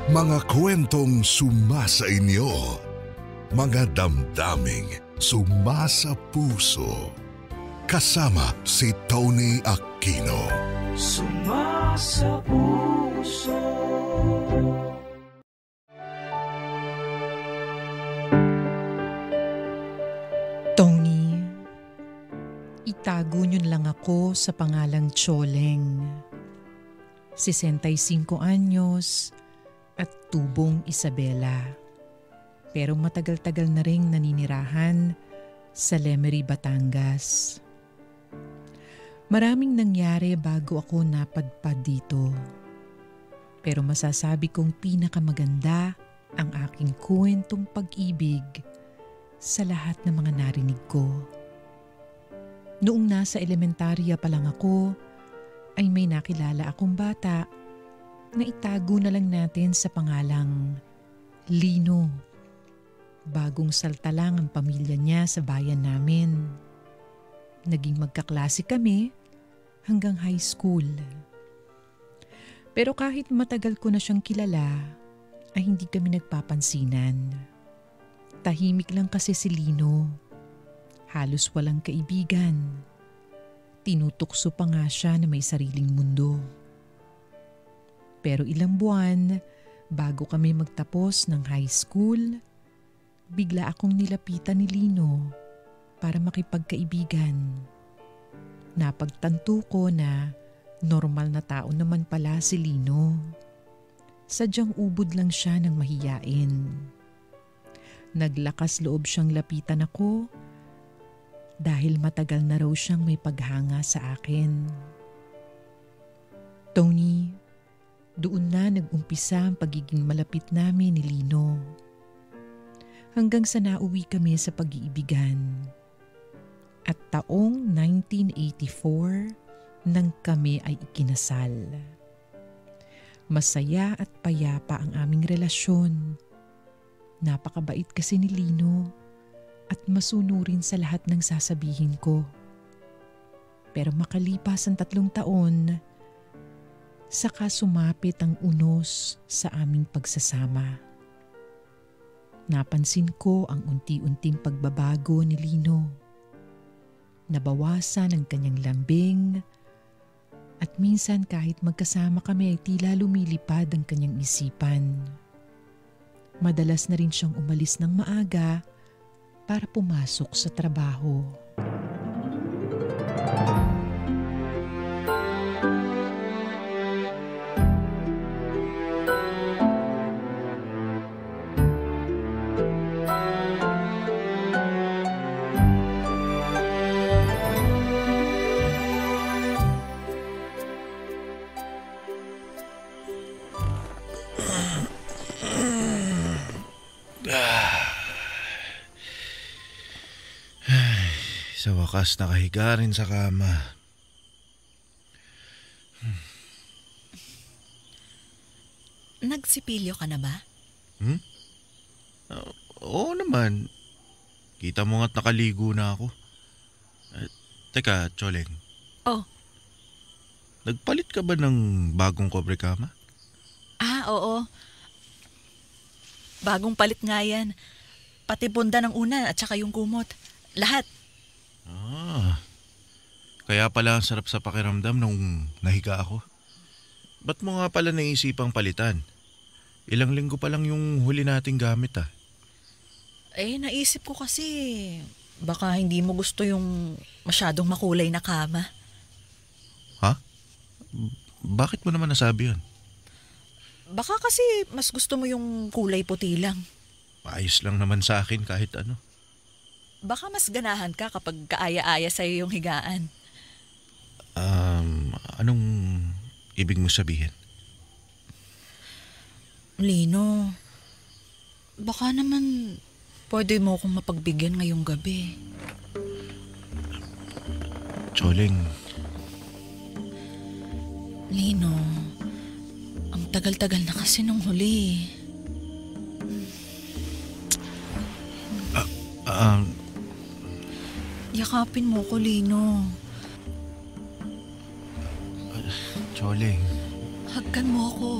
Mga kwentong sumasa inyo. Mga damdaming sumasa puso. Kasama si Tony Aquino. Sumasa puso. Tony, itago niyo lang ako sa pangalang Choleng. 65 anyos at tubong Isabela. Pero matagal-tagal na ring naninirahan sa Lemery, Batangas. Maraming nangyari bago ako napadpad dito. Pero masasabi kong pinakamaganda ang aking kwentong pag-ibig sa lahat ng mga narinig ko. Noong nasa elementarya pa lang ako, ay may nakilala akong bata na itago na lang natin sa pangalang Lino. Bagong salta lang ang pamilya niya sa bayan namin. Naging magkaklase kami hanggang high school. Pero kahit matagal ko na siyang kilala, ay hindi kami nagpapansinan. Tahimik lang kasi si Lino. Halos walang kaibigan. Tinutukso pa nga siya na may sariling mundo. Pero ilang buwan bago kami magtapos ng high school, bigla akong nilapitan ni Lino para makipagkaibigan. Napagtanto ko na normal na tao naman pala si Lino. Sadyang ubod lang siya ng mahiyain. Naglakas loob siyang lapitan ako dahil matagal na raw siyang may paghanga sa akin. Tony, doon na nag-umpisa ang pagiging malapit namin ni Lino. Hanggang sa nauwi kami sa pag-iibigan. At taong 1984 nang kami ay ikinasal. Masaya at payapa ang aming relasyon. Napakabait kasi ni Lino at masunurin sa lahat ng sasabihin ko. Pero makalipas ang 3 taon, saka sumapit ang unos sa aming pagsasama. Napansin ko ang unti-unting pagbabago ni Lino. Nabawasan ang kanyang lambing at minsan kahit magkasama kami ay tila lumilipad ang kanyang isipan. Madalas na rin siyang umalis ng maaga para pumasok sa trabaho. Sa wakas nakahiga rin sa kama. Nagsipilyo ka na ba? Oo naman. Kita mo nga't nakaligo na ako. Teka, Choleng. Oh. Nagpalit ka ba ng bagong kobre kama? Oo. Bagong palit nga yan. Pati bunda ng una at saka yung kumot. Lahat. Kaya pala ang sarap sa pakiramdam nung nahiga ako. Ba't mo nga pala naisipang palitan? Ilang linggo pa lang yung huli nating gamit Naisip ko kasi baka hindi mo gusto yung masyadong makulay na kama. Ha? Bakit mo naman nasabi yun? Baka kasi mas gusto mo yung kulay puti lang. Ayos lang naman sa akin kahit ano. Baka mas ganahan ka kapag kaaya-aya sa'yo yung higaan. Anong ibig mo sabihin? Lino, baka naman pwede mo akong mapagbigyan ngayong gabi. Choleng. Lino, ang tagal-tagal na kasi nung huli. Yakapin mo ko, Lino. Choleng. Hagkan mo ako.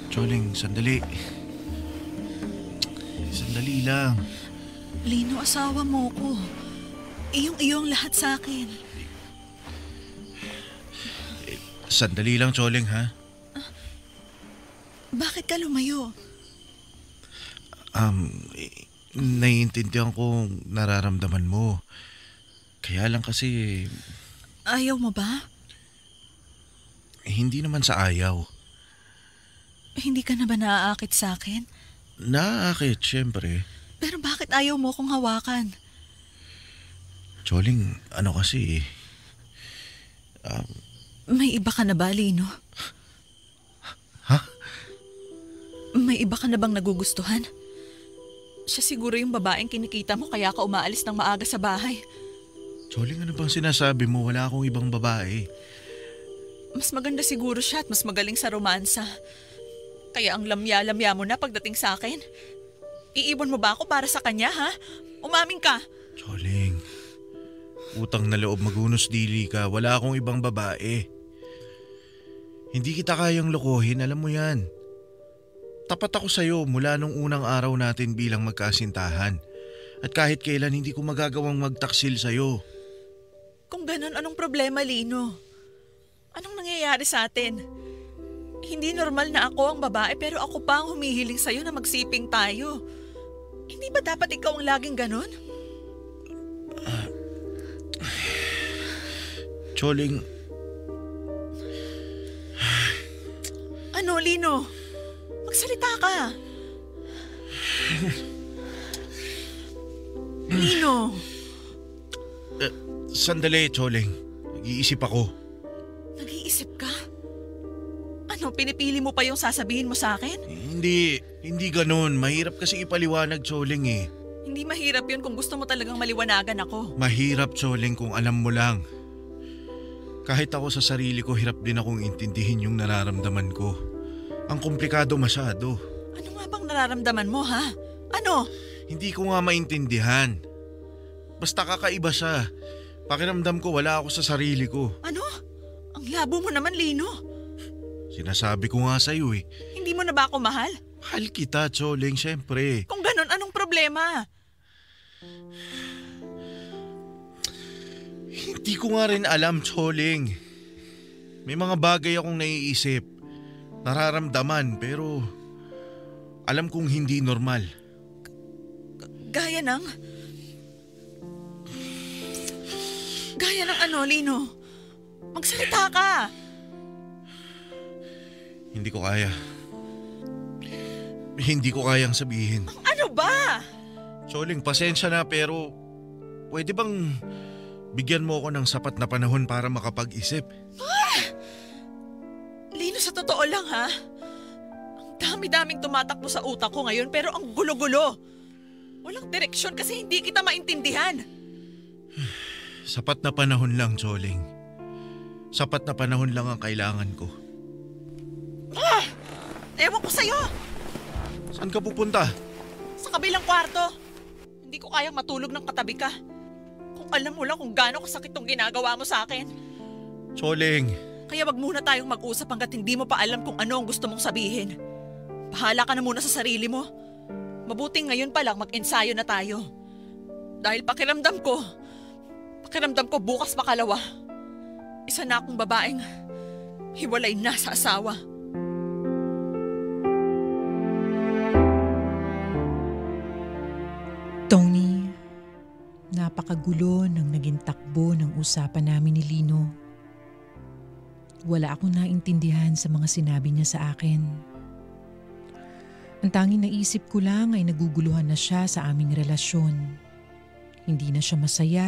Choling, sandali. Sandali lang. Lino, asawa mo ko. Iyong lahat sa akin. Sandali lang, Choling, ha? Bakit ka lumayo? Naiintindihan ko nararamdaman mo. Kaya lang kasi, Ayaw mo ba? hindi naman sa ayaw. Hindi ka na ba naaakit sa akin? Naaakit, syempre. Pero bakit ayaw mo kong hawakan? Choling, ano kasi, May iba ka na ba, Lino? Ha? May iba ka na bang nagugustuhan? Siya siguro yung babaeng kinikita mo kaya ka umaalis ng maaga sa bahay. Choling, ano bang sinasabi mo? Wala akong ibang babae. Mas maganda siguro siya at mas magaling sa romansa. Kaya ang lamya-lamya mo na pagdating sa akin. Iiwan mo ba ako para sa kanya, ha? Umamin ka. Choling, utang na loob, magunos dili ka. Wala akong ibang babae. Hindi kita kayang lokohin, alam mo yan. Tapat ako sa'yo mula nung unang araw natin bilang magkasintahan. At kahit kailan hindi ko magagawang magtaksil sa'yo. Kung ganun, anong problema, Lino? Anong nangyayari sa atin? Hindi normal na ako ang babae pero ako pa ang humihiling sa'yo na magsiping tayo. Hindi ba dapat ikaw ang laging ganun? Choling, Ano, Lino? Magsalita ka. Lino, sandali, Choling. Nag-iisip ako. nag-iisip ka? Ano, pinipili mo pa yung sasabihin mo sa akin? Hindi ganun. Mahirap kasi ipaliwanag, Choling eh. Hindi mahirap yun kung gusto mo talagang maliwanagan ako. Mahirap, Choling, kung alam mo lang. Kahit ako sa sarili ko, hirap din akong intindihin yung nararamdaman ko. Ang komplikado masyado. Ano nga bang nararamdaman mo, ha? Ano? Hindi ko nga maintindihan. Basta kakaiba siya. Pakiramdam ko wala ako sa sarili ko. Ano? Ang labo mo naman, Lino. Sinasabi ko nga sa'yo eh. Hindi mo na ba ako mahal? Mahal kita, Choling, syempre. Kung ganun, anong problema? Hindi ko nga rin alam, Choling. May mga bagay akong naiisip, nararamdaman, pero alam kong hindi normal. Gaya ng ano, Lino? Magsalita ka. Hindi ko kaya. Hindi ko kayang sabihin. Ano ba? Choling, pasensya na pero pwede bang bigyan mo ako ng sapat na panahon para makapag-isip? Lino, sa totoo lang, ha? Ang dami-daming tumatakbo sa utak ko ngayon pero ang gulo-gulo. Walang direksyon kasi hindi kita maintindihan. Sapat na panahon lang, Choling. Sapat na panahon lang ang kailangan ko. Ewan ko sa'yo. Saan ka pupunta? Sa kabilang kwarto. Hindi ko kayang matulog ng katabi ka. Kung alam mo lang kung gaano kasakit tong ginagawa mo sa akin. Choling. Kaya wag muna tayong mag-usap hanggat hindi mo pa alam kung ano ang gusto mong sabihin. Bahala ka na muna sa sarili mo. Mabuting ngayon pa lang mag-ensayo na tayo. Dahil pakiramdam ko bukas makalawa. Isa na akong babaeng hiwalay na sa asawa. Tony, napakagulo ng naging takbo ng usapan namin ni Lino. Wala akong naintindihan sa mga sinabi niya sa akin. Ang tanging naisip ko lang ay naguguluhan na siya sa aming relasyon. Hindi na siya masaya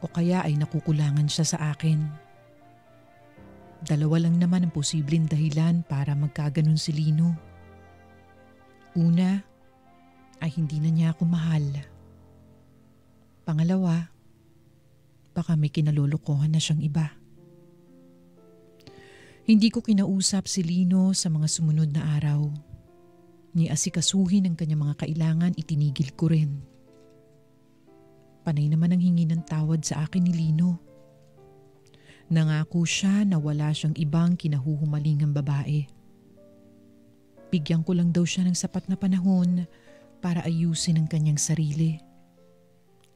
o kaya ay nakukulangan siya sa akin. Dalawa lang naman ang posibleng dahilan para magkaganon si Lino. Una, ay hindi na niya ako mahal. Pangalawa, baka may kinalolokohan na siyang iba. Hindi ko kinausap si Lino sa mga sumunod na araw. Ni asikasuhin ang kanyang mga kailangan, itinigil ko rin. Panay naman ang hingi ng tawad sa akin ni Lino. Nangako siya na wala siyang ibang kinahuhumalingang babae. Bigyan ko lang daw siya ng sapat na panahon para ayusin ang kanyang sarili.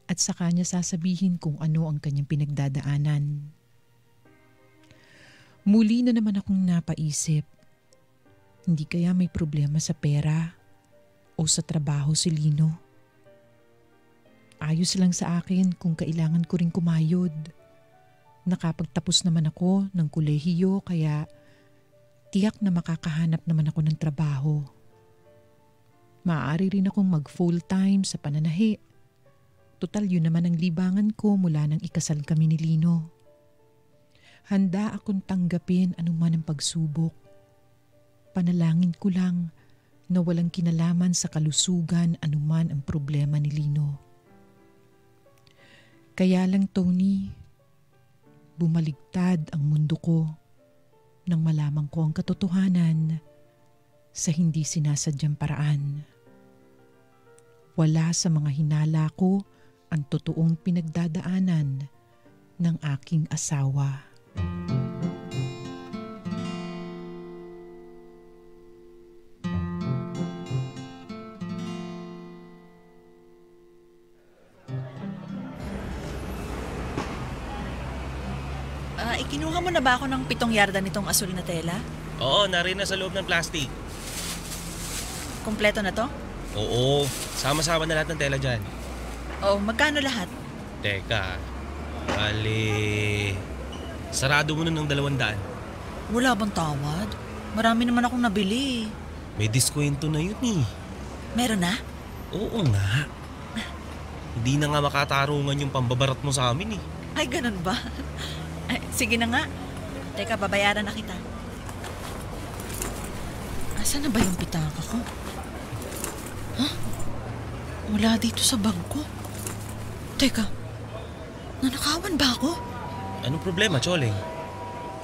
At saka niya sasabihin kung ano ang kanyang pinagdadaanan. Muli na naman akong napaisip, hindi kaya may problema sa pera o sa trabaho si Lino? Ayos lang sa akin kung kailangan ko rin kumayod. Nakapagtapos naman ako ng kolehiyo kaya tiyak na makakahanap naman ako ng trabaho. Maaari rin akong mag full-time sa pananahi. Total yun naman ang libangan ko mula nang ikasal kami ni Lino. Handa akong tanggapin anuman ang pagsubok. Panalangin ko lang na walang kinalaman sa kalusugan anuman ang problema ni Lino. Kaya lang, Tony, bumaligtad ang mundo ko nang malaman ko ang katotohanan sa hindi sinasadyang paraan. Wala sa mga hinala ko ang totoong pinagdadaanan ng aking asawa. Ikinuha mo na ba ako ng 7 yarda nitong asul na tela? Oo, narin na sa loob ng plastic. Kompleto na to? Oo, sama-sama na lahat ng tela dyan. Oh, magkano lahat? Teka, sarado mo na ng 200. Wala bang tawad? Marami naman akong nabili. May diskwento na yun eh. Meron na? Oo nga. Hindi na nga makatarungan yung pambabarat mo sa amin eh. Ay, ganun ba? Ay, sige na nga. Teka, babayaran na kita. Asan na ba yung pitaka ko? Wala dito sa bag ko. Teka, nanakawan ba ako? Anong problema, Choleng?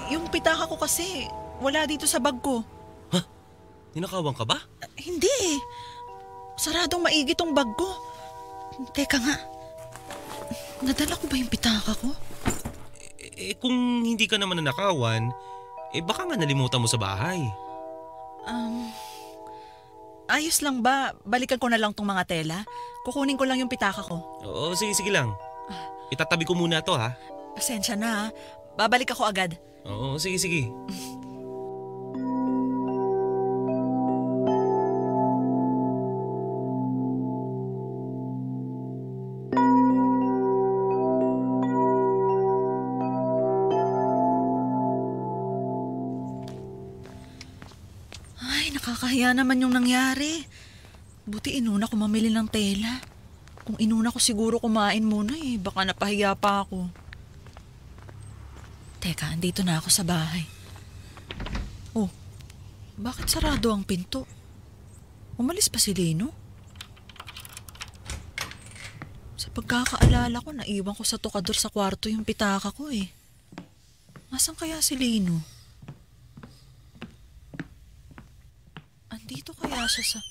Yung pitaka ko kasi, wala dito sa bag ko. Ha? Ninakawan ka ba? Hindi eh. Saradong maigi tong bag ko. Teka nga, nadala ko ba yung pitaka ko? Kung hindi ka naman nanakawan, baka nga nalimutan mo sa bahay. Ayos lang ba? Balikan ko na lang tong mga tela. Kukunin ko lang yung pitaka ko. Oo, sige lang. Itatabi ko muna to ha. Pasensya na ha. Babalik ako agad. Oo, sige. Nakakahiya naman yung nangyari. Buti inuna ko mamili ng tela. Kung inuna ko siguro kumain muna baka napahiya pa ako. Teka, andito na ako sa bahay. Oh, bakit sarado ang pinto? Umalis pa si Lino? Sa pagkakaalala ko, naiwan ko sa tukador sa kwarto yung pitaka ko Nasaan kaya si Lino? Andito kaya siya sa...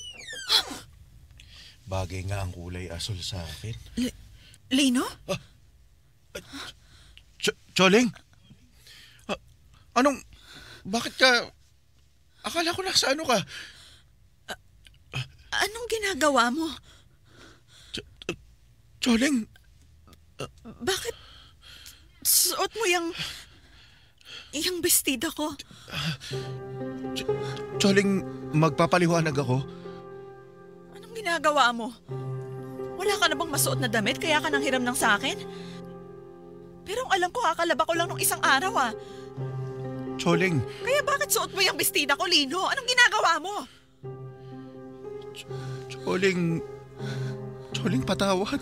Bagay nga ang kulay asul sa akin. Lino? Choleng? Anong... Bakit ka... Akala ko nasa ano ka? Anong ginagawa mo? Choleng? Bakit suot mo yung bestida ko? Choleng, magpapaliwanag ako. Anong ginagawa mo? Wala ka na bang masuot na damit kaya ka nang hiram ng sakin? Pero ang alam ko, kakalaba ko lang nung isang araw Choleng. Kaya bakit suot mo yung bestida ko, Lino? Anong ginagawa mo? Choleng, patawad.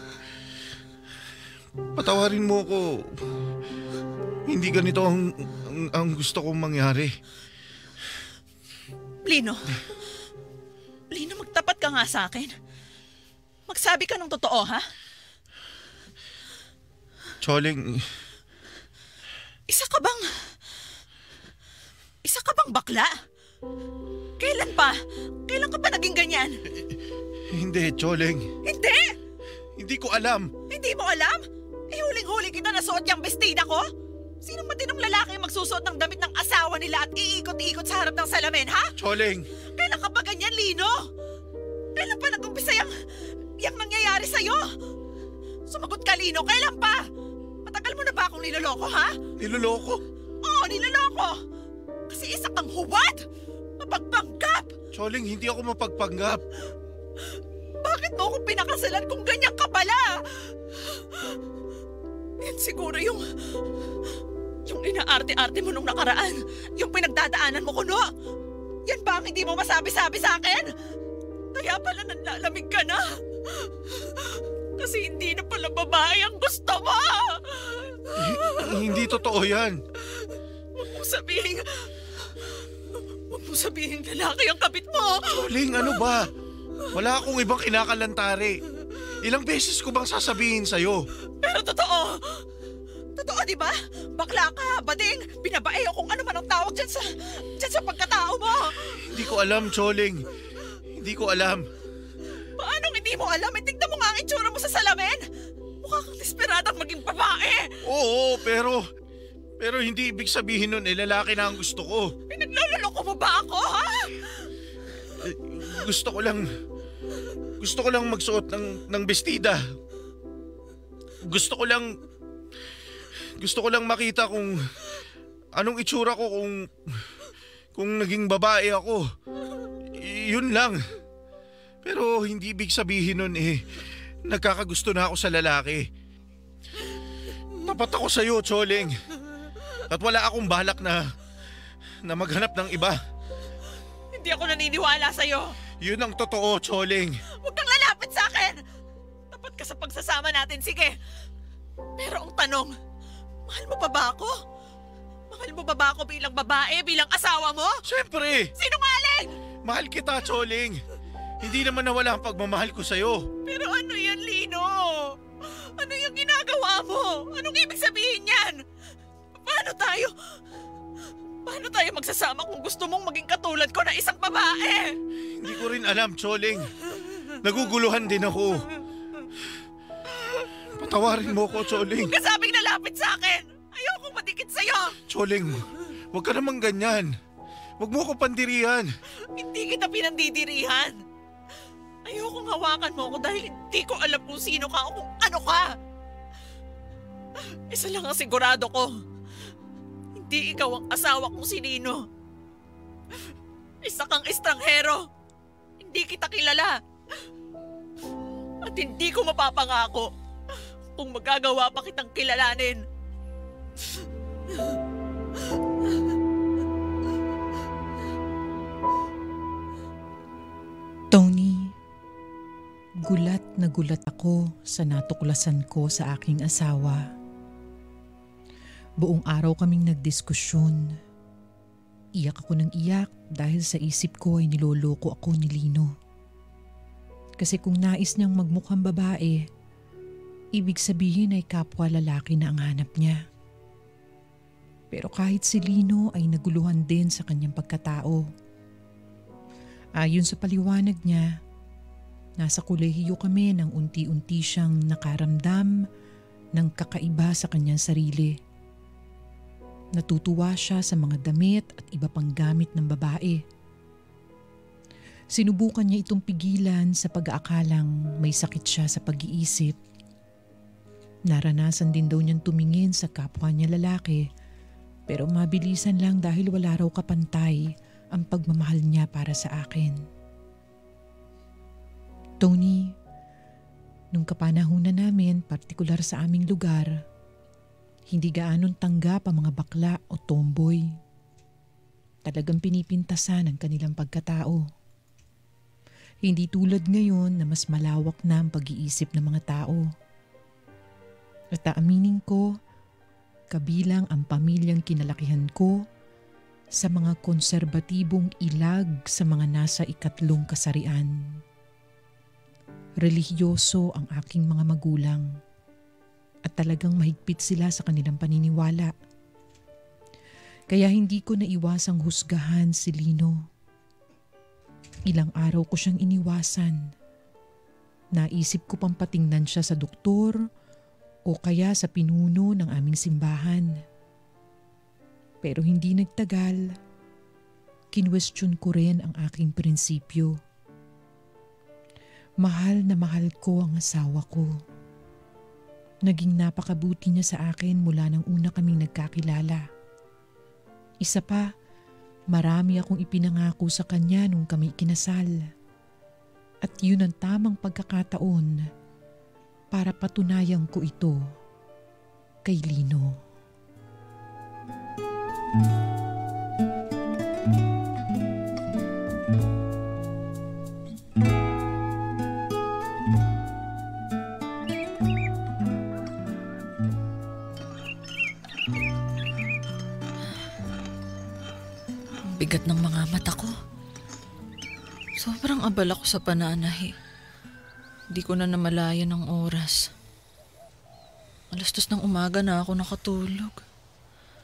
Patawarin mo ako. Hindi ganito ang gusto kong mangyari. Lino, magtapat ka nga sa akin. Magsabi ka ng totoo, ha? Choleng... Isa ka bang bakla? Kailan pa? Kailan ka pa naging ganyan? Hindi, Choleng. Hindi! Hindi ko alam. Hindi mo alam? Huling-huli kita na suot yung bestida ko? Sino matinong lalaki magsusuot ng damit ng asawa nila at iikot-ikot sa harap ng salamin, ha? Choleng! Kailan ka ba ganyan? yan, Lino? Kailan pa nag-umpisa yung nangyayari sa'yo? Sumagot ka, Lino. Kailan pa? Matagal mo na ba akong niloloko, ha? Niloloko? Oo, niloloko. Kasi isa kang huwad. Mapagpanggap. Choling, hindi ako mapagpanggap. Bakit mo ako pinakasalan kung ganyan ka pala? Yan siguro yung inaarte-arte mo nung nakaraan. Yung pinagdadaanan mo kuno. Yan ba ang hindi mo masabi-sabi sa akin? Kaya pala nanlalamig ka na. Kasi hindi na pala babae ang gusto mo. Hindi totoo yan. Huwag mo sabihin lalaki ang kabit mo. Choling, ano ba? Wala akong ibang kinakalantari. Ilang beses ko bang sasabihin sa'yo? Pero totoo. Totoo, di ba? Bakla ka, bading, binabae o kung ano man ang tawag dyan sa pagkatao mo. Hindi ko alam, Choling. Hindi ko alam. Paano hindi mo alam? Tignan mo nga ang itsura mo sa salamin. Mukha kang desperadang maging babae. Oo, pero hindi ibig sabihin nun lalaki na ang gusto ko. Pinaglololoko mo ba ako, ha? Gusto ko lang magsuot ng bestida. Gusto ko lang makita kung anong itsura ko kung naging babae ako. Yun lang. Pero hindi ibig sabihin nun nagkakagusto na ako sa lalaki. Tapat ako sa'yo, Choling. At wala akong balak na maghanap ng iba. Hindi ako naniniwala sa'yo. Yun ang totoo, Choling. Huwag kang lalapit sa akin. Tapat ka sa pagsasama natin, sige. Pero ang tanong, mahal mo pa ba ako? Mahal mo ba ako bilang babae, bilang asawa mo? Siyempre! Sinungaling! Mahal kita, Choling. Hindi naman nawala ang pagmamahal ko sa'yo. Pero ano yan, Lino? Ano yung ginagawa mo? Anong ibig sabihin yan? Paano tayo magsasama kung gusto mong maging katulad ko na isang babae? Hindi ko rin alam, Choling. Naguguluhan din ako. Patawarin mo ko, Choling. Huwag ka sabing nalapit sa akin. Ayokong madikit sa'yo. Choling, huwag ka namang ganyan. Huwag mo ko pandirihan. Hindi kita pinandidirihan. Ayokong hawakan mo ako dahil hindi ko alam kung sino ka o kung ano ka. Isa lang ang sigurado ko. Hindi ikaw ang asawa kong si Lino. Isa kang estranghero. Hindi kita kilala. At hindi ko mapapangako kung magagawa pa kitang kilalanin. Tony, gulat na gulat ako sa natuklasan ko sa aking asawa. Buong araw kaming nagdiskusyon. Iyak ako ng iyak dahil sa isip ko ay niloloko ako ni Lino. Kasi kung nais niyang magmukhang babae, ibig sabihin ay kapwa lalaki na ang hanap niya. Pero kahit si Lino ay naguluhan din sa kanyang pagkatao. Ayon sa paliwanag niya, nasa kolehiyo kami nang unti-unti siyang nakaramdam ng kakaiba sa kanyang sarili. Natutuwa siya sa mga damit at iba pang gamit ng babae. Sinubukan niya itong pigilan sa pag-aakalang may sakit siya sa pag-iisip. Naranasan din daw niyang tumingin sa kapwa niya lalaki, pero mabilisan lang dahil wala raw kapantay ang pagmamahal niya para sa akin. Tony, nung kapanahunan namin, partikular sa aming lugar, hindi gaanon tanggap ang mga bakla o tomboy. Talagang pinipintasan ang kanilang pagkatao. Hindi tulad ngayon na mas malawak na ang pag-iisip ng mga tao. At aaminin ko, kabilang ang pamilyang kinalakihan ko sa mga konserbatibong ilag sa mga nasa 3 kasarian. Relihiyoso ang aking mga magulang at talagang mahigpit sila sa kanilang paniniwala. Kaya hindi ko naiwasang husgahan si Lino. Ilang araw ko siyang iniwasan. Naisip ko pang patingnan siya sa doktor o kaya sa pinuno ng aming simbahan. Pero hindi nagtagal. kinwestiyon ko rin ang aking prinsipyo. Mahal na mahal ko ang asawa ko. Naging napakabuti niya sa akin mula nang una kaming nagkakilala. Isa pa, marami akong ipinangako sa kanya nung kami kinasal. At yun ang tamang pagkakataon para patunayan ko ito kay Lino. Bigat ng mga mata ko. Sobrang abala ko sa pananahi. Di ko na namalayan ang oras. 2:00 ng umaga na ako nakatulog.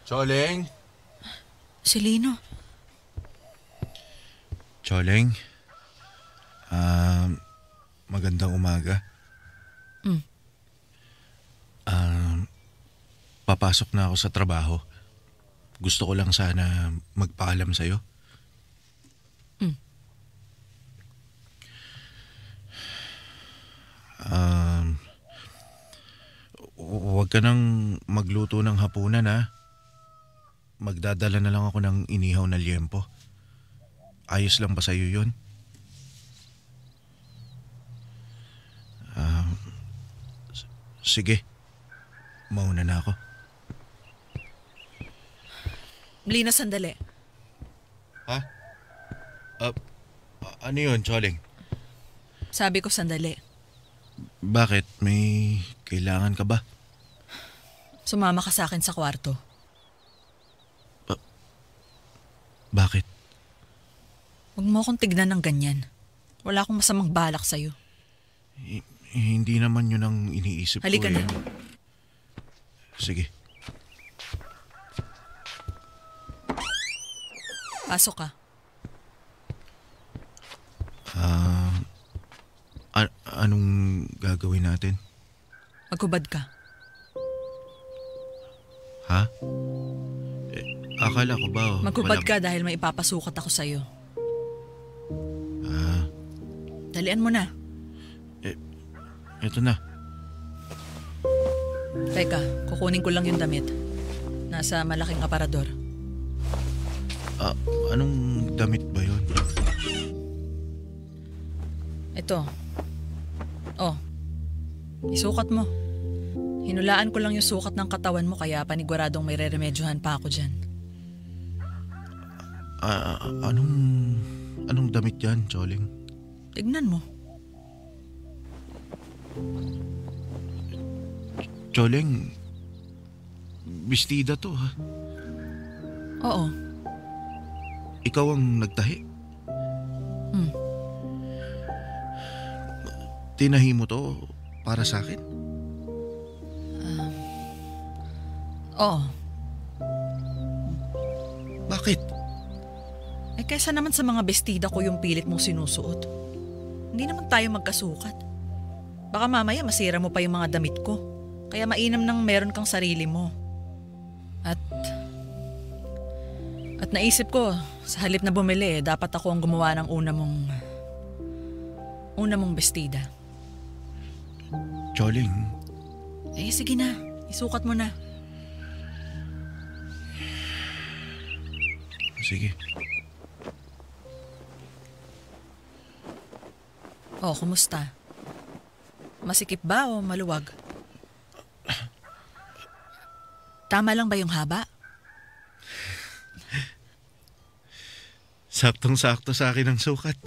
Choleng? Si Lino. Choleng? Magandang umaga. Papasok na ako sa trabaho. Gusto ko lang sana magpaalam sa'yo. Huwag ka nang magluto ng hapunan ha. Magdadala na lang ako ng inihaw na liempo. Ayos lang ba sa'yo yun? Sige. Mauna na ako. Lina, sandali. Ha? Ano yun, Choleng? Sabi ko sandali. Bakit? May kailangan ka ba? Sumama ka sa akin sa kwarto. Bakit? Huwag mo akong tignan ng ganyan. Wala akong masamang balak sa'yo. Hindi naman yun ang iniisip Halika ko. na. Sige. Pasok ka. Anong gagawin natin? Maghubad ka. Ha? Akala ko ba? Maghubad ka dahil may ipapasukat ako sa'yo. Dalian mo na. Eto na. Teka, kukunin ko lang yung damit. Nasa malaking aparador. Anong damit ba yun? Ito. Oh, isukat mo. Hinulaan ko lang yung sukat ng katawan mo kaya paniguradong may re-remedyohan pa ako dyan. Anong damit yan, Choleng? Tignan mo. Choleng, bestida to ha? Oo. Ikaw ang nagtahi? Tinahi mo to para sa akin? Oo. Bakit? Kaysa naman sa mga bestida ko yung pilit mong sinusuot. Hindi naman tayo magkasukat. Baka mamaya masira mo pa yung mga damit ko. Kaya mainam nang meron kang sarili mo. At naisip ko, sa halip na bumili, dapat ako ang gumawa ng una mong bestida. Choleng. Sige na. Isukat mo na. Sige. Kumusta? Masikip ba o maluwag? Tama lang ba yung haba? Saktong-sakto sa akin ang sukat.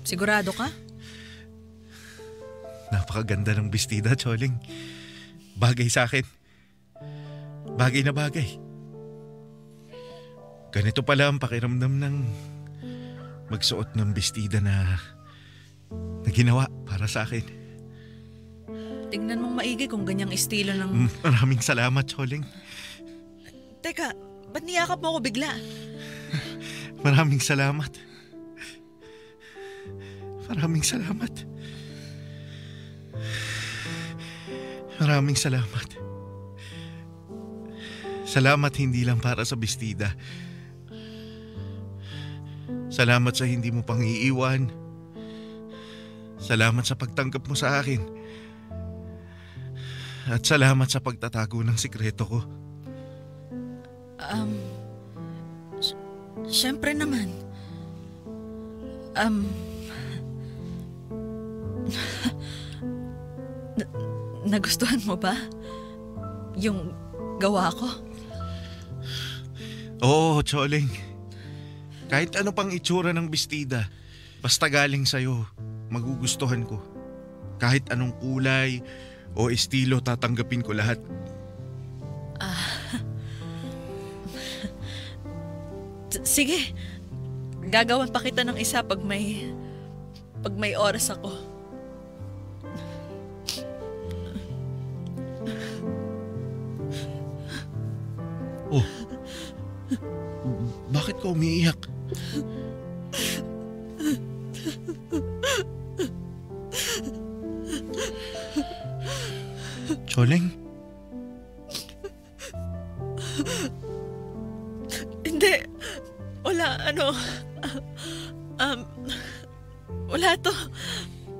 Sigurado ka? Napakaganda ng bestida, Choleng. Bagay sa akin. Bagay na bagay. Ganito pala ang pakiramdam ng magsuot ng bestida na ginawa para sa akin. Tignan mong maigi kung ganyang estilo ng... Maraming salamat, Choleng. Teka, ba't niyakap mo ako bigla? Maraming salamat. Maraming salamat. Maraming salamat. Salamat hindi lang para sa bestida. Salamat sa hindi mo pang iiwan. Salamat sa pagtanggap mo sa akin. At salamat sa pagtatago ng sikreto ko. Siyempre naman. Nagustuhan mo ba yung gawa ko? Oo, Choling. Kahit ano pang itsura ng bestida, basta galing sa'yo, magugustuhan ko. Kahit anong kulay o estilo, tatanggapin ko lahat. Sige, gagawan pa kita ng isa pag may oras ako. Oh, bakit ka umiiyak? Choling? Hindi. Wala to.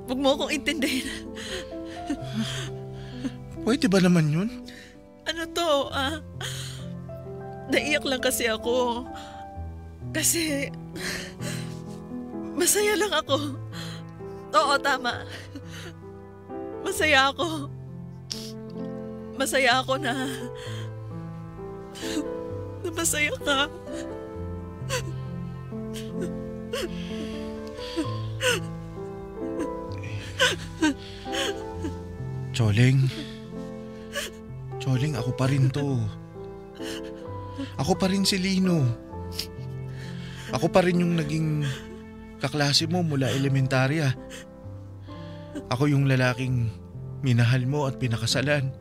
Huwag mo akong intindihin. Pwede ba naman yun? Ano to, naiyak lang kasi ako. Kasi masaya lang ako. Oo, tama. Masaya ako. Masaya ako na masaya ka. Choling, ako pa rin to. Ako pa rin si Lino. Ako pa rin yung naging kaklase mo mula elementarya. Ako yung lalaking minahal mo at pinakasalan.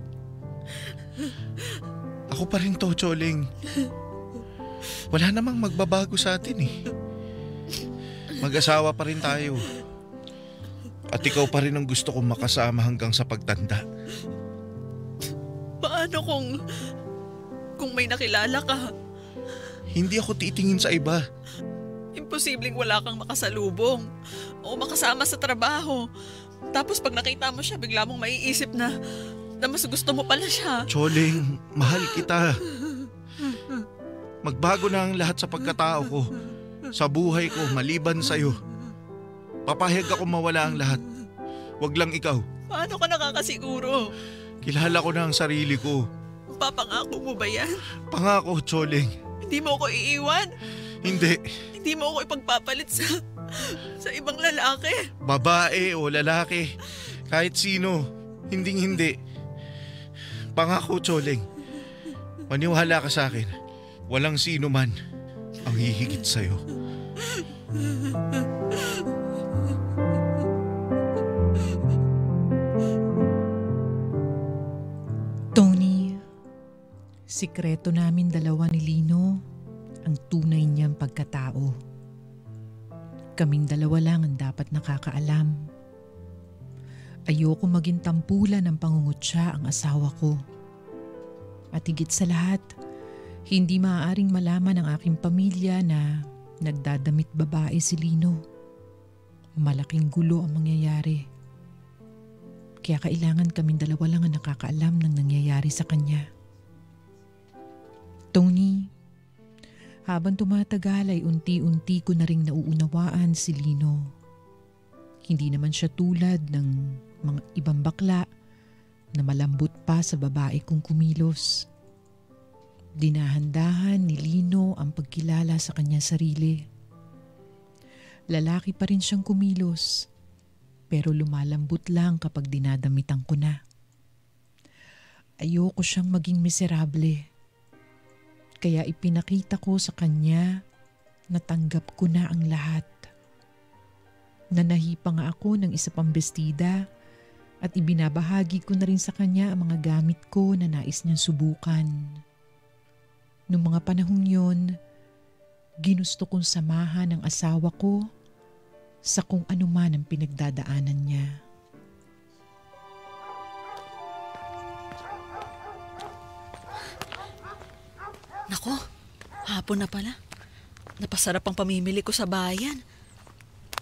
Ako pa rin to, Choling. Wala namang magbabago sa atin eh. Mag-asawa pa rin tayo. At ikaw pa rin ang gusto kong makasama hanggang sa pagtanda. Paano kung may nakilala ka? Hindi ako titingin sa iba. Imposibleng wala kang makasalubong o makasama sa trabaho. Tapos pag nakita mo siya, bigla mong maiisip na mas gusto mo pala siya. Choling, mahal kita. Magbago na ang lahat sa pagkatao ko. Sa buhay ko, maliban sa'yo. Papahayag ako mawala ang lahat. Wag lang ikaw. Paano ka nakakasiguro? Kilala ko na ang sarili ko. Papangako mo ba yan? Pangako, Choling. Hindi mo ako iiwan? Hindi. Hindi mo ako ipagpapalit sa ibang lalaki? Babae o lalaki. Kahit sino. Hindi. Pangako, Choling. Maniwala ka sa akin. Walang sino man ang hihigit sa'yo. Tony, sikreto namin dalawa ni Lino ang tunay niyang pagkatao. Kaming dalawa lang ang dapat nakakaalam. Ayoko maging tampulan ng pangungutya ang asawa ko. At higit sa lahat, hindi maaaring malaman ng aking pamilya na nagdadamit babae si Lino. Malaking gulo ang mangyayari. Kaya kailangan kaming dalawa lang ang nakakaalam ng nangyayari sa kanya. Tony, habang tumatagal ay unti-unti ko na ring nauunawaan si Lino. Hindi naman siya tulad ng mga ibang bakla na malambot pa sa babae kong kumilos. Dinahandahan ni Lino ang pagkilala sa kanya sarili. Lalaki pa rin siyang kumilos, pero lumalambot lang kapag dinadamitan ko na. Ayoko siyang maging miserable. Kaya ipinakita ko sa kanya na tanggap ko na ang lahat. Nanahi pa nga ako ng isa pang bestida at ibinabahagi ko na rin sa kanya ang mga gamit ko na nais niyang subukan. Noong mga panahong yon, ginusto kong samahan ang asawa ko sa kung ano man ang pinagdadaanan niya. Nako, hapon na pala. Napasarap ang pamimili ko sa bayan.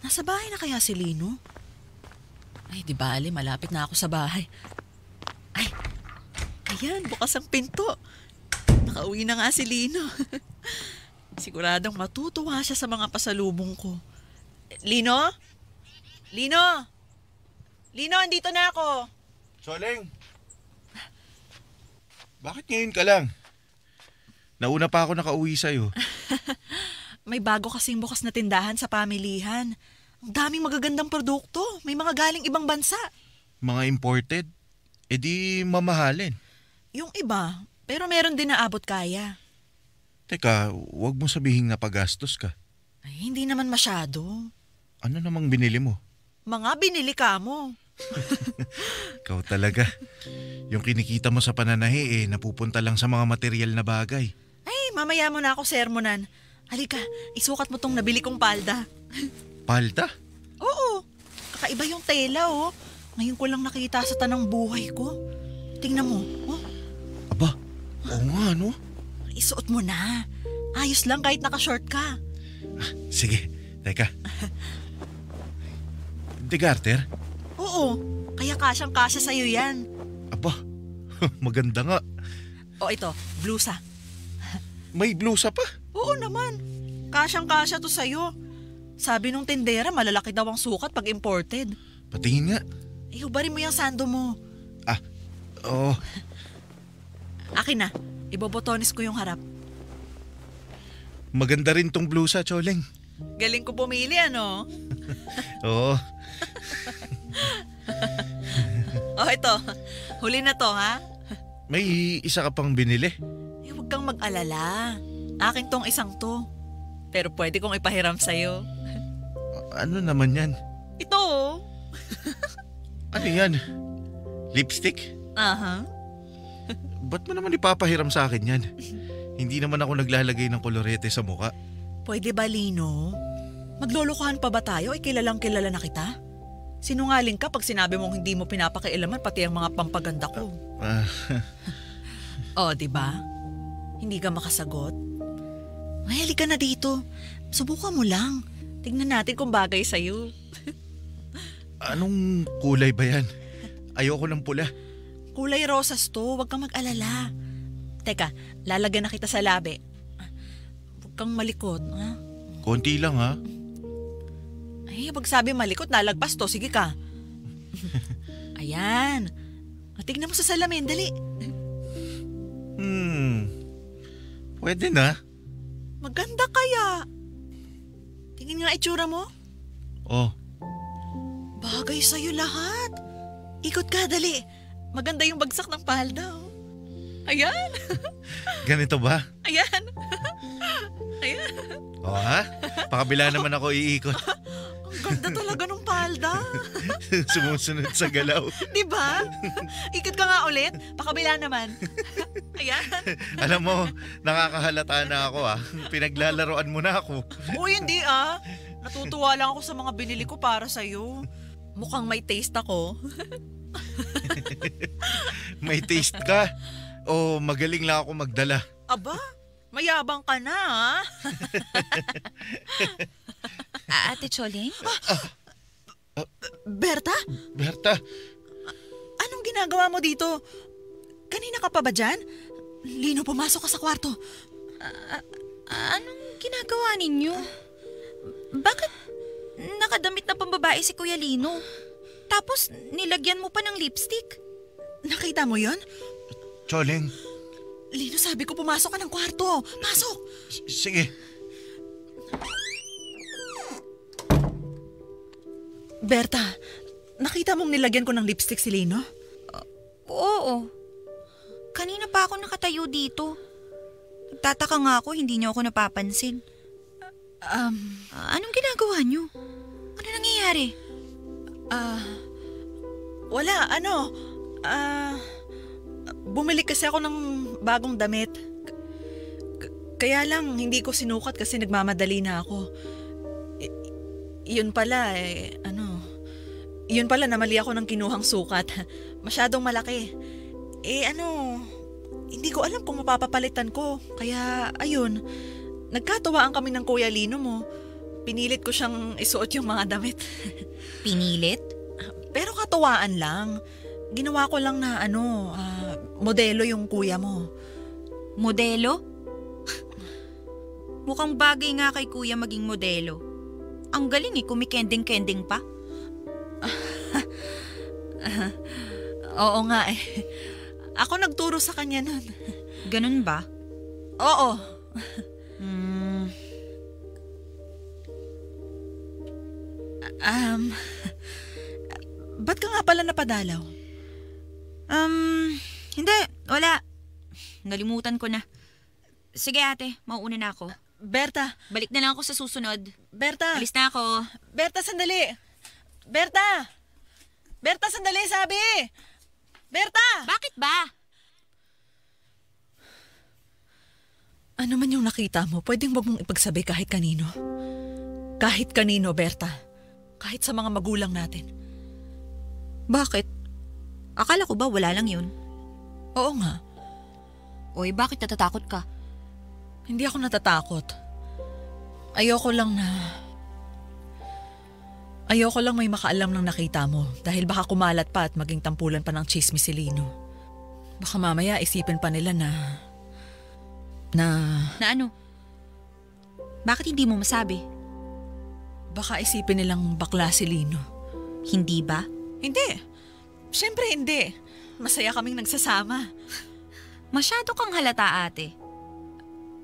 Nasa bahay na kaya si Lino? Ay, di bale, malapit na ako sa bahay. Ay, ayan, bukas ang pinto. Nakauwi na nga si Lino. Siguradong matutuwa siya sa mga pasalubong ko. Lino? Lino? Lino, andito na ako. Choleng! Bakit ngayon ka lang? Nauna pa ako nakauwi sa'yo. May bago kasing bukas na tindahan sa pamilihan. Ang daming magagandang produkto. May mga galing ibang bansa. Mga imported? E di mamahalin. Yung iba, pero meron din na abot kaya. Teka, wag mo sabihin na pagastos ka. Ay, hindi naman masyado. Ano namang binili mo? Mga binili ka mo. Ikaw talaga. Yung kinikita mo sa pananahi napupunta lang sa mga material na bagay. Ay, mamaya mo na ako sermonan. Halika, isukat mo tong nabili kong palda. Palda? Oo, kakaiba yung tela oh. Ngayon ko lang nakita sa tanang buhay ko. Tingnan mo, oh. Aba, oo nga no? Isuot mo na. Ayos lang kahit naka-short ka. Sige, teka. De Garter? Oo, kaya kasyang-kasya sa'yo yan. Aba, maganda nga. O ito, blusa. May blusa pa? Oo naman, kasyang-kasya to sa'yo. Sabi nung tindera, malalaki daw ang sukat pag imported. Patingin nga. Hubarin mo yung sando mo. Oo. Akin na, ibobotonis ko yung harap. Maganda rin tong blusa, Choleng. Galing ko pumili, ano? Oo. Oh, ito. Huli na to, ha? May isa ka pang binili. Huwag kang mag-alala. Akin tong isang to. Pero pwede kong ipahiram sa'yo. Ano naman yan? Ito, oh. Ano yan? Lipstick? Aha. Ba't mo naman ipapahiram sa akin yan? Hindi naman ako naglalagay ng kolorete sa muka. Pwede ba, Lino? Maglolokohan pa ba tayo? Ay, kilalang kilala na kita? Sinungaling ka pag sinabi mong hindi mo pinapakialaman pati ang mga pampaganda ko. Oh, diba? Hindi ka makasagot? Ay, halika na dito. Subukan mo lang. Tingnan natin kung bagay sa'yo. Anong kulay ba yan? Ayoko ng pula. Kulay rosas to, huwag kang mag-alala. Teka, lalagyan na kita sa labi. Huwag kang malikot, ha? Konti lang ha. Ay, pag sabi malikot, lalagpas to. Sige ka. Ayan. Tignan mo sa salamin, dali. Pwede na. Maganda kaya. Tingin nga itsura mo. Oh, Bagay sa'yo lahat. Ikot ka, dali. Maganda yung bagsak ng palda. Oh. Ayan. ganito ba? Ayan. Ayan. Oo ha? Pakabila naman ako iikot. Ang ganda talaga ng palda. Sumusunod sa galaw. Diba? Ikot ka nga ulit. Pakabila naman. Ayan. Alam mo, nakakahalata na ako ah. Pinaglalaroan mo na ako. Uy, hindi ah. Natutuwa lang ako sa mga binili ko para sa'yo. Mukhang may taste ako. May taste ka. O magaling lang ako magdala. Aba, mayabang ka na ah. Ate Choleng? Berta? Berta, Anong ginagawa mo dito? Kanina ka pa ba dyan? Lino, pumasok ka sa kwarto. Anong ginagawa ninyo? Bakit nakadamit na pambabae si Kuya Lino? Tapos nilagyan mo pa ng lipstick? Nakita mo yon? Choleng. Lino, sabi ko pumasok ka ng kwarto. Pasok! Sige. Berta, nakita mong nilagyan ko ng lipstick si Lino? Oo. Kanina pa ako nakatayo dito. Nagtataka nga ako, hindi niyo ako napapansin. Anong ginagawa niyo? Ano nangyayari? Wala, bumili kasi ako ng bagong damit. Kaya lang, hindi ko sinukat kasi nagmamadali na ako. Yun pala, namali ako ng kinuhang sukat. Masyadong malaki. Hindi ko alam kung mapapapalitan ko. Kaya, ayun, Nagkatawaan kami ng Kuya Lino mo. Pinilit ko siyang isuot yung mga damit. Pinilit? Pero katawaan lang. Ginawa ko lang na modelo yung kuya mo. Modelo? Mukhang bagay nga kay kuya maging modelo. Ang galing kumikending-kending pa. Oo nga eh. Ako nagturo sa kanya nun. Ganun ba? Oo. Ba't ka nga pala napadalaw? Hindi. Wala. Nalimutan ko na. Sige ate, mauuna na ako. Berta. Balik na lang ako sa susunod. Berta. Alis na ako. Berta, sandali. Berta! Berta, sandali, sabi! Berta! Bakit ba? Ano man yung nakita mo, pwedeng wag mong ipagsabi kahit kanino. Kahit kanino, Berta. Kahit sa mga magulang natin. Bakit? Akala ko ba wala lang yun? Oo nga. Oy, bakit natatakot ka? Hindi ako natatakot. Ayoko lang may makaalam ng nakita mo dahil baka kumalat pa at maging tampulan pa ng chismis si Lino. Baka mamaya isipin pa nila na ano? Bakit hindi mo masabi? Baka isipin nilang bakla si Lino. Hindi ba? Hindi. Siyempre hindi. Masaya kaming nagsasama. Masyado kang halata ate.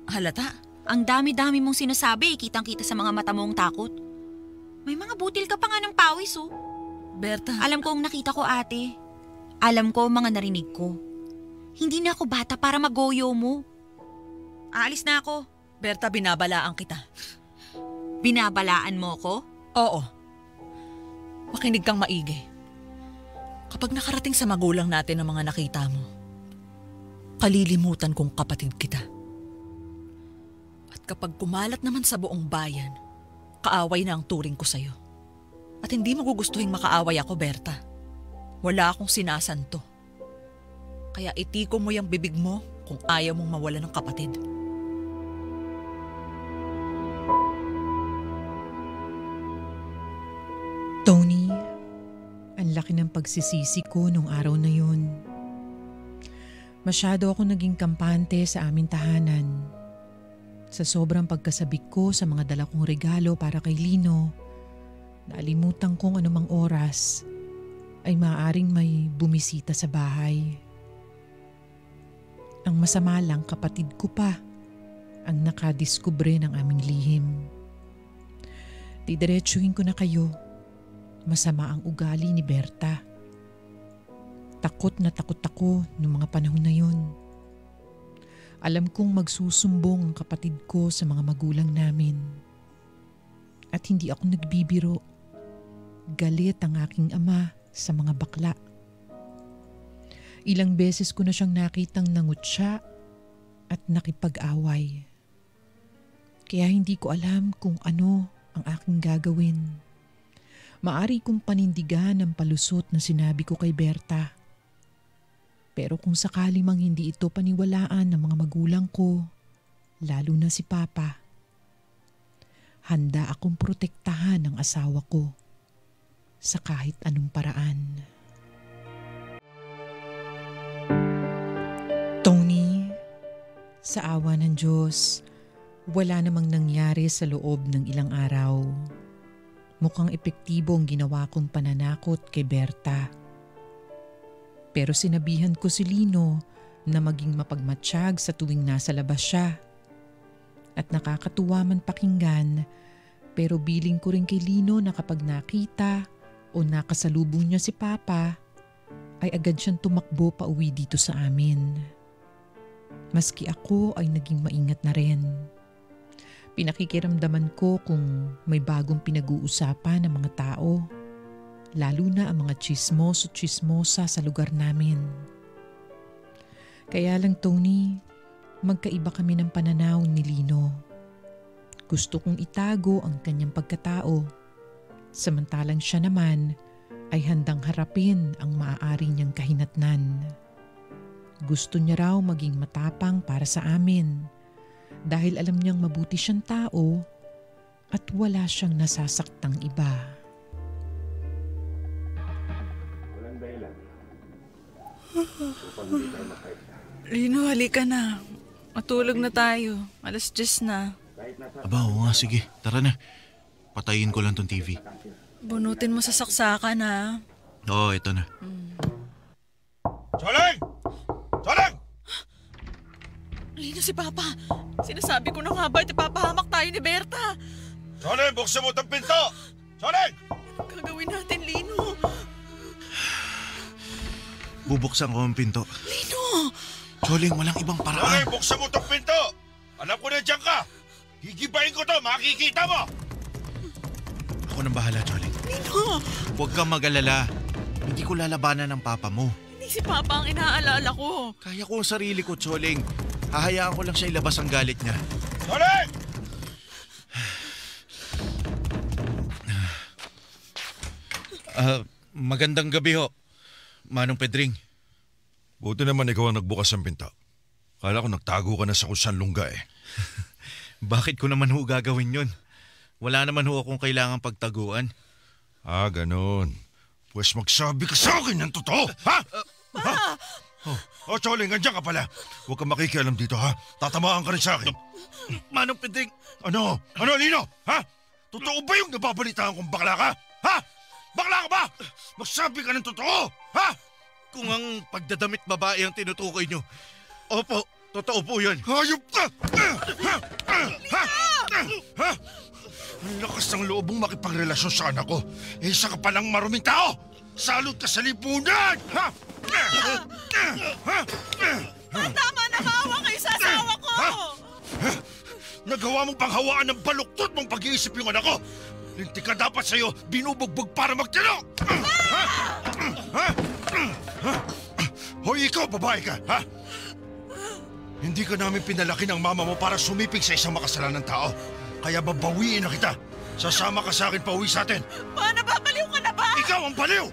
Halata? Ang dami-dami mong sinasabi, kitang-kita sa mga mata mong takot. May mga butil ka pa nga ng pawis oh. Berta. Alam ko ang nakita ko ate. Alam ko ang mga narinig ko. Hindi na ako bata para magoyo mo. Aalis na ako. Berta, binabalaan kita. Binabalaan mo ko? Oo. Makinig kang maigi. Kapag nakarating sa magulang natin ang mga nakita mo, kalilimutan kong kapatid kita. At kapag kumalat naman sa buong bayan, kaaway na ang turing ko sa'yo. At hindi magugustuhin makaaway ako, Berta. Wala akong sinasanto. Kaya itiko mo yung bibig mo kung ayaw mong mawala ng kapatid. Tony, ang laki ng pagsisisi ko nung araw na yun. Masyado ako naging kampante sa aming tahanan. Sa sobrang pagkasabik ko sa mga dala kong regalo para kay Lino, naalimutan kong anumang oras ay maaaring may bumisita sa bahay. Ang masama lang, kapatid ko pa ang nakadiskubre ng aming lihim. Didiretsuhin ko na kayo. Masama ang ugali ni Berta. Takot na takot ako noong mga panahon na yun. Alam kong magsusumbong ang kapatid ko sa mga magulang namin. At hindi ako nagbibiro. Galit ang aking ama sa mga bakla. Ilang beses ko na siyang nakitang nangutya at nakipag-away. Kaya hindi ko alam kung ano ang aking gagawin. Maari kong panindigan ang palusot na sinabi ko kay Berta. Pero kung sakali mang hindi ito paniwalaan ng mga magulang ko, lalo na si Papa, handa akong protektahan ang asawa ko sa kahit anong paraan. Tony, sa awa ng Diyos, wala namang nangyari sa loob ng ilang araw. Mukhang epektibo ang ginawa kong pananakot kay Berta. Pero sinabihan ko si Lino na maging mapagmatsyag sa tuwing nasa labas siya. At nakakatuwa man pakinggan, pero biling ko rin kay Lino na kapag nakita o nakasalubong niya si Papa, ay agad siyang tumakbo pa uwi dito sa amin. Maski ako ay naging maingat na rin. Pinakikiramdaman ko kung may bagong pinag-uusapan ng mga tao, lalo na ang mga chismos o chismosa sa lugar namin. Kaya lang Tony, magkaiba kami ng pananaw ni Lino. Gusto kong itago ang kanyang pagkatao, samantalang siya naman ay handang harapin ang maaari niyang kahinatnan. Gusto niya raw maging matapang para sa amin, dahil alam niyang mabuti siyang tao at wala siyang nasasaktang iba. Lino, halika na. Matulog na tayo. 10:00 na. Aba, oo nga, sige. Tara na. Patayin ko lang tong TV. Bunutin mo sa saksakan ha. Oo, ito na. Choling! Choling! Lino, si Papa. Sinasabi ko na nga ba, ipapahamak tayo ni Berta. Choling, buksan mo itong pinto! Choling! Anong gagawin natin, Lino? Bubuksan ko ang pinto. Lino! Choling, walang ibang Choling, paraan. buksan mo itong pinto! Alam ko na dyan ka! Gigibayin ko to, makikita mo! Ako nang bahala, Choling. Lino! Huwag kang mag-alala. Hindi ko lalabanan ng papa mo. Hindi si Papa ang inaalala ko. Kaya ko ang sarili ko, Choling. Hahayaan ko lang siya ilabas ang galit niya. Choling! Magandang gabi ho, Manong Pedring. Buti naman ikaw ang nagbukas ng pinto. Kala ko nagtago ka na sa kusan lungga eh. Bakit ko naman ho gagawin yun? Wala naman ho akong kailangang pagtaguan. Ah, ganun. Pues magsabi ka sa akin ng totoo, ha? Ha? Oh, Choling, andyan ka pala. Huwag kang makikialam dito, ha? Tatamaan ka rin sa akin. Manong Pedring, Ano? Ano, Lino? Ha? Totoo ba yung nababalitaan kong bakla ka? Ha? Bakla ka ba? Magsabi ka ng totoo, ha? kung ang pagdadamit babae ang tinutukoy nyo, opo, totoo po yun. Hayop ka! Ha? Ang lakas ng loob mong makipagrelasyon sa anak ko. Eh, isa ka palang maruming tao! Salot ka sa lipunan! Ha? Tama na, maawa kayo sa asawa ko! Nagawa mong panghawaan ng baluktot mong pag-iisip yung anak ko! Linti ka dapat sa'yo, binubugbog para magtino! Hoy, ikaw, babae ka, ha? Hindi ka namin pinalaki ng mama mo para sumiping sa isang makasalanang tao. Kaya babawiin na kita. Sasama ka sa akin pauwi sa atin. Pa, nababaliw ka na ba? Ikaw ang baliw!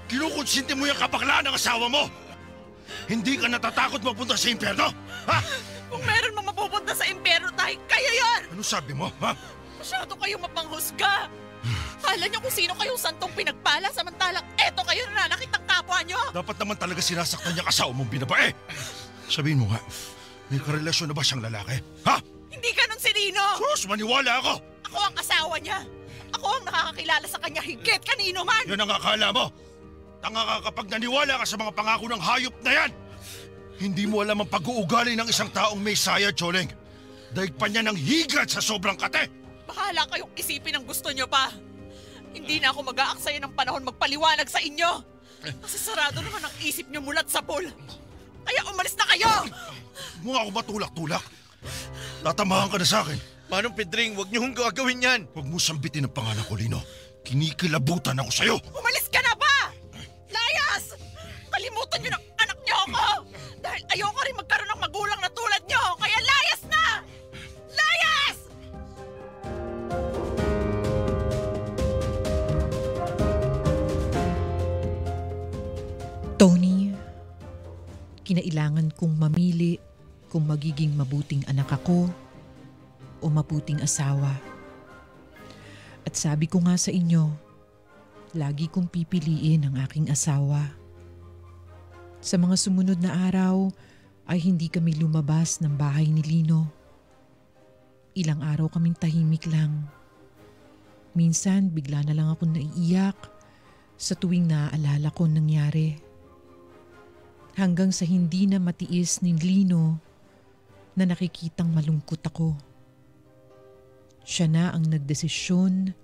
Kinukonsinti mo yung kabakla ng asawa mo! Hindi ka natatakot mapunta sa impyerno? Ha? Kung meron mang mapupunta sa impyerno tayo, kayo yon! Ano sabi mo, ha? Masyado kayong mapanghusga! Kala niyo kung sino kayong santong pinagpala samantalang eto kayo nananakit ng kapwa niyo! Dapat naman talaga sinasaktan niya asawa mong binabae. Sabihin mo nga, may karelasyon na ba siyang lalaki? Ha? Hindi ka nun si Lino! Sus, maniwala ako! Ako ang asawa niya! Ako ang nakakakilala sa kanya higit kanino man! Yan ang akala mo! Tanga ka kapag naniwala ka sa mga pangako ng hayop na yan! Hindi mo alam ang pag-uugali ng isang taong may saya, Choling. Daig pa niya ng higat sa sobrang kate! Bahala kayong isipin ang gusto niyo pa! Hindi na ako mag-aaksaya ng panahon magpaliwanag sa inyo! Kasi sarado naman ang isip niyo mulat sa pool! Kaya umalis na kayo! Huwag mo ako matulak-tulak. Tatamahan ka na sa akin. Manong Pedring, huwag niyo hong gagawin yan. Huwag mo sambitin ang pangalan ko, Lino. Kinikilabutan ako sa'yo. Umalis ka na ba? Layas! Kalimutan niyo ng anak niyo ako! Dahil ayoko rin magkaroon ng magulang na tulad niyo! Kaya layas na! Layas! Tony, kinailangan kong mamili kung magiging mabuting anak ako o mabuting asawa. At sabi ko nga sa inyo, lagi kong pipiliin ang aking asawa. Sa mga sumunod na araw ay hindi kami lumabas ng bahay ni Lino. Ilang araw kaming tahimik lang. Minsan bigla na lang akong naiiyak sa tuwing naaalala ko nangyari. Hanggang sa hindi na matiis ni Lino na nakikitang malungkot ako. Siya na ang nagdesisyon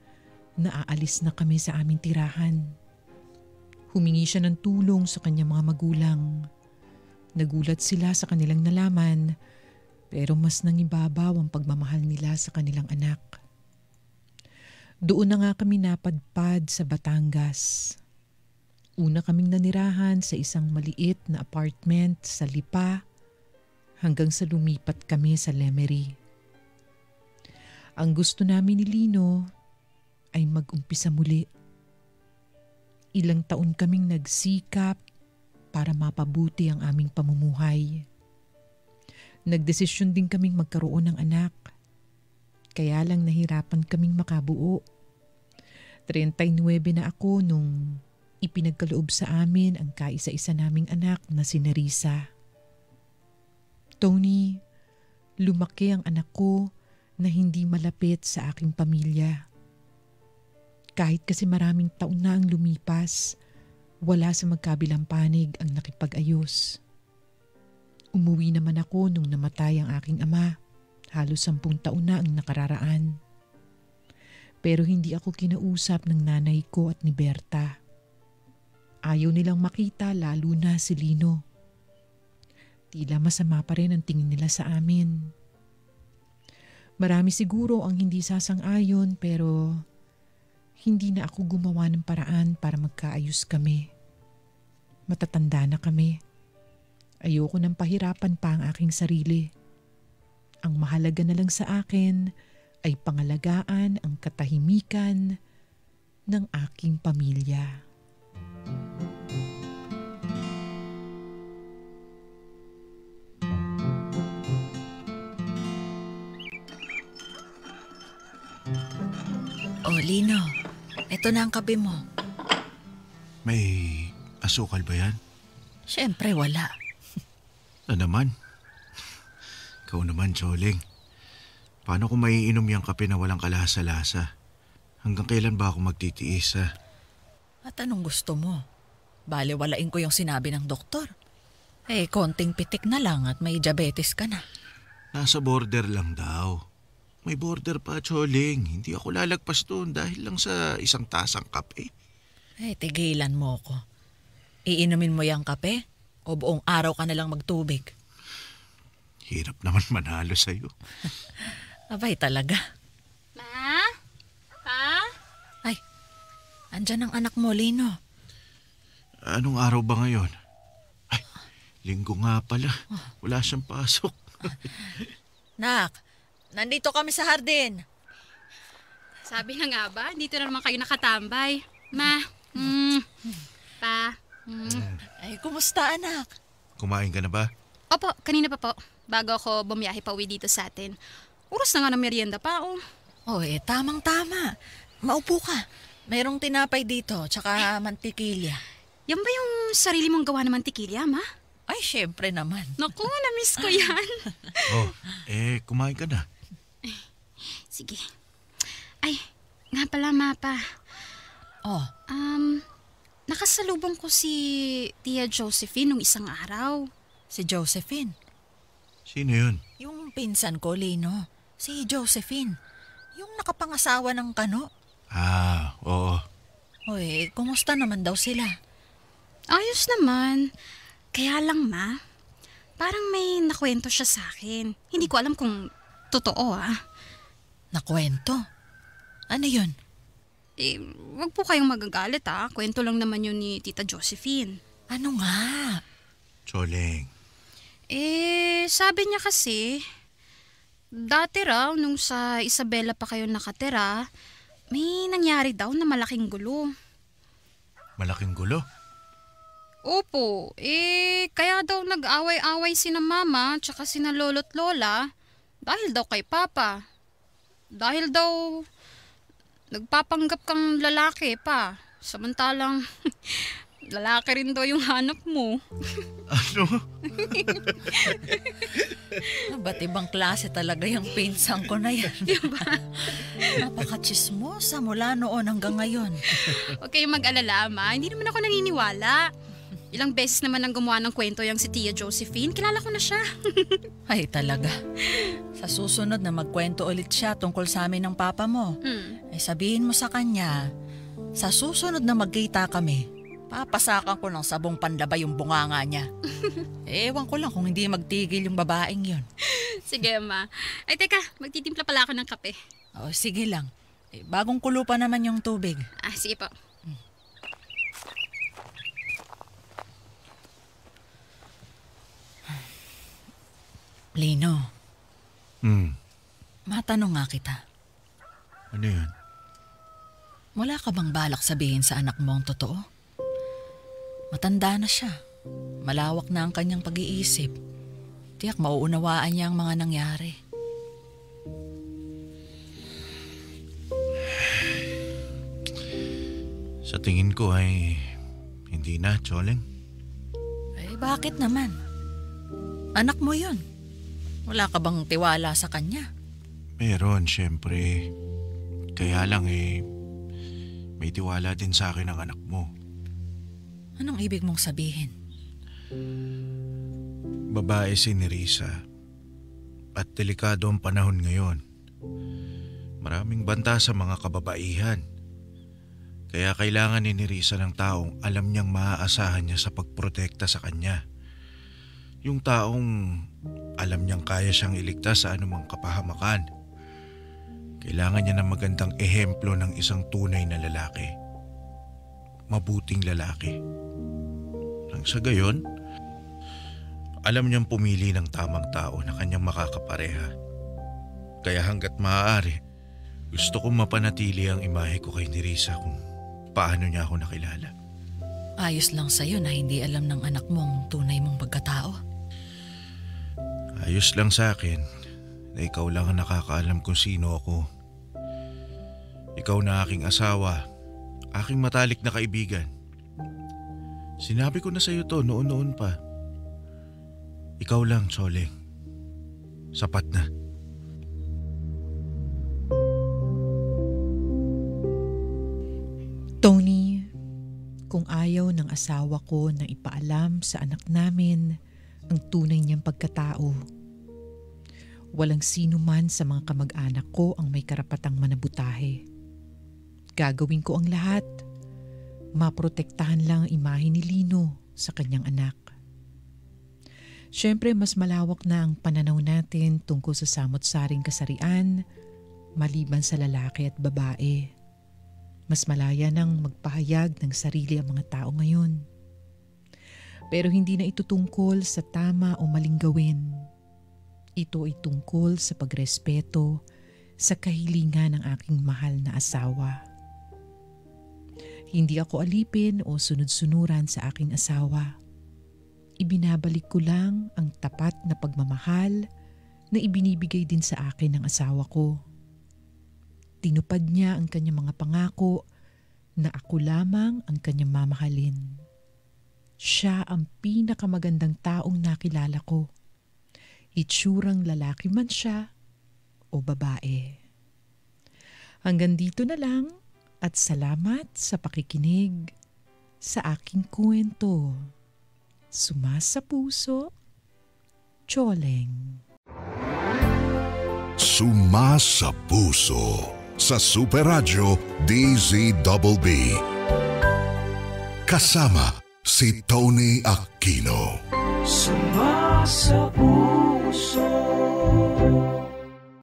na aalis na kami sa aming tirahan. Humingi siya ng tulong sa kanyang mga magulang. Nagulat sila sa kanilang nalaman, pero mas nangibabaw ang pagmamahal nila sa kanilang anak. Doon na nga kami napadpad sa Batangas. Una kaming nanirahan sa isang maliit na apartment sa Lipa hanggang sa lumipat kami sa Lemery. Ang gusto namin ni Lino ay mag-umpisa muli. Ilang taon kaming nagsikap para mapabuti ang aming pamumuhay. Nagdesisyon din kaming magkaroon ng anak. Kaya lang nahirapan kaming makabuo. 39 na ako nung ipinagkaloob sa amin ang kaisa-isa naming anak na si Nerissa. Tony, lumaki ang anak ko na hindi malapit sa aking pamilya. Kahit kasi maraming taon na ang lumipas, wala sa magkabilang panig ang nakipag-ayos. Umuwi naman ako nung namatay ang aking ama. Halos 10 taon na ang nakararaan. Pero hindi ako kinausap ng nanay ko at ni Berta. Ayaw nilang makita, lalo na si Lino. Tila masama pa rin ang tingin nila sa amin. Marami siguro ang hindi sasang-ayon pero hindi na ako gumawa ng paraan para magkaayos kami. Matatanda na kami. Ayoko nang pahirapan pa ang aking sarili. Ang mahalaga na lang sa akin ay pangalagaan ang katahimikan ng aking pamilya. Oh, Lino, eto na ang kape mo. May asukal ba yan? Siyempre wala. Na naman? Ikaw naman, Choling. Paano kung maiinom yung kape na walang kalasa-lasa? Hanggang kailan ba ako magtitiis, ha? At anong gusto mo? Baliwalain ko yung sinabi ng doktor. Konting pitik na lang at may diabetes ka na. Nasa border lang daw. May border pa, Choling. Hindi ako lalagpas doon dahil lang sa isang tasang kape. Tigilan mo ko. Iinumin mo yung kape o buong araw ka na lang magtubig? Hirap naman manalo sa'yo. Abay talaga. Ma? Pa? Ay, andyan ang anak mo, Lino. Anong araw ba ngayon? Ay, linggo nga pala. Wala siyang pasok. Nak, nandito kami sa hardin. Sabi na nga ba, dito na naman kayo nakatambay. Ma, pa. Ay, kumusta anak? Kumain ka na ba? Opo, kanina pa po. Bago ako bumiyahe pa uwi dito sa atin. Oras na nga ng merienda pa, oh. Tamang-tama. Maupo ka. Mayroong tinapay dito, tsaka mantikilya. Yan ba yung sarili mong gawa ng mantikilya, ma? Ay, syempre naman. Naku, na-miss ko yan. Kumain ka na. Sige. Ay, nga pala, ma, pa. Nakasalubong ko si Tia Josephine nung isang araw. Si Josephine? Sino yun? Yung pinsan ko, Lino. Si Josephine. Yung nakapangasawa ng kano. Oo. Kumusta naman daw sila? Ayos naman. Kaya lang, ma, parang may nakwento siya sa akin. Hindi ko alam kung totoo, Nakwento? Ano yun? Wag po kayong magagalit, Kwento lang naman yun ni Tita Josephine. Ano nga? Choling. Sabi niya kasi, dati raw nung sa Isabela pa kayo nakatira, may nangyari daw na malaking gulo. Malaking gulo? Opo, kaya daw nag-away-away sina mama tsaka sina lolo't lola dahil daw kay papa. Dahil daw nagpapanggap kang lalaki pa, samantalang lalaki rin daw yung hanap mo. Ano? Ba't ibang klase talaga yung pinsang ko na yan? Diba? Napaka-chismosa mula noon hanggang ngayon. Huwag kayong mag-alala, ma. Hindi naman ako naniniwala. Ilang beses naman nang gumawa ng kwento yung si Tia Josephine. Kilala ko na siya. Ay, talaga. Sa susunod na magkwento ulit siya tungkol sa amin ng papa mo, ay sabihin mo sa kanya, sa susunod na magkita kami, papasakan ko ng sabong panlaba yung bunganga niya. Ewan ko lang kung hindi magtigil yung babaeng yon. Sige, ma. Ay, teka. Magtitimpla pala ako ng kape. Sige lang. Bagong kulo pa naman yung tubig. Sige po. Lino. Matanong nga kita. Ano yun? Wala ka bang balak sabihin sa anak mo ang totoo? Matanda na siya. Malawak na ang kanyang pag-iisip. Tiyak mauunawaan niya ang mga nangyari. Sa tingin ko ay hindi na, Choleng. Bakit naman? Anak mo yun. Wala ka bang tiwala sa kanya? Meron, syempre. Kaya lang may tiwala din sa akin ang anak mo. Anong ibig mong sabihin? Babae si Nerissa. At delikado ang panahon ngayon. Maraming banta sa mga kababaihan. Kaya kailangan ni Nerissa ng taong alam niyang maaasahan niya sa pagprotekta sa kanya. Yung taong alam niyang kaya siyang iligtas sa anumang kapahamakan. Kailangan niya ng magandang ehemplo ng isang tunay na lalaki. Mabuting lalaki. Nang sa gayon, alam niyang pumili ng tamang tao na kanyang makakapareha. Kaya hanggat maaari, gusto kong mapanatili ang imahe ko kay Nerissa kung paano niya ako nakilala. Ayos lang sa'yo na hindi alam ng anak mo ang tunay mong pagkatao. Ayos lang sa akin na ikaw lang ang nakakaalam kung sino ako. Ikaw na aking asawa, aking matalik na kaibigan. Sinabi ko na sa'yo to noon-noon pa. Ikaw lang, Choleng. Sapat na. Tony, kung ayaw ng asawa ko na ipaalam sa anak namin ang tunay niyang pagkatao, walang sino man sa mga kamag-anak ko ang may karapatang manabutahe. Gagawin ko ang lahat. Maprotektahan lang ang imahe ni Lino sa kanyang anak. Siyempre, mas malawak na ang pananaw natin tungkol sa samot-saring kasarian, maliban sa lalaki at babae. Mas malaya nang magpahayag ng sarili ang mga tao ngayon. Pero hindi na ito tungkol sa tama o maling gawin. Ito ay tungkol sa pagrespeto sa kahilingan ng aking mahal na asawa. Hindi ako alipin o sunod-sunuran sa aking asawa. Ibinabalik ko lang ang tapat na pagmamahal na ibinibigay din sa akin ng asawa ko. Tinupad niya ang kanyang mga pangako na ako lamang ang kanyang mamahalin. Siya ang pinakamagandang taong nakilala ko. Itsurang lalaki man siya o babae. Hanggang dito na lang at salamat sa pakikinig sa aking kwento. Sumasa puso, Choleng. Sumasa puso sa Super Radio DZBB. Kasama si Tony Aquino. Sumasa puso.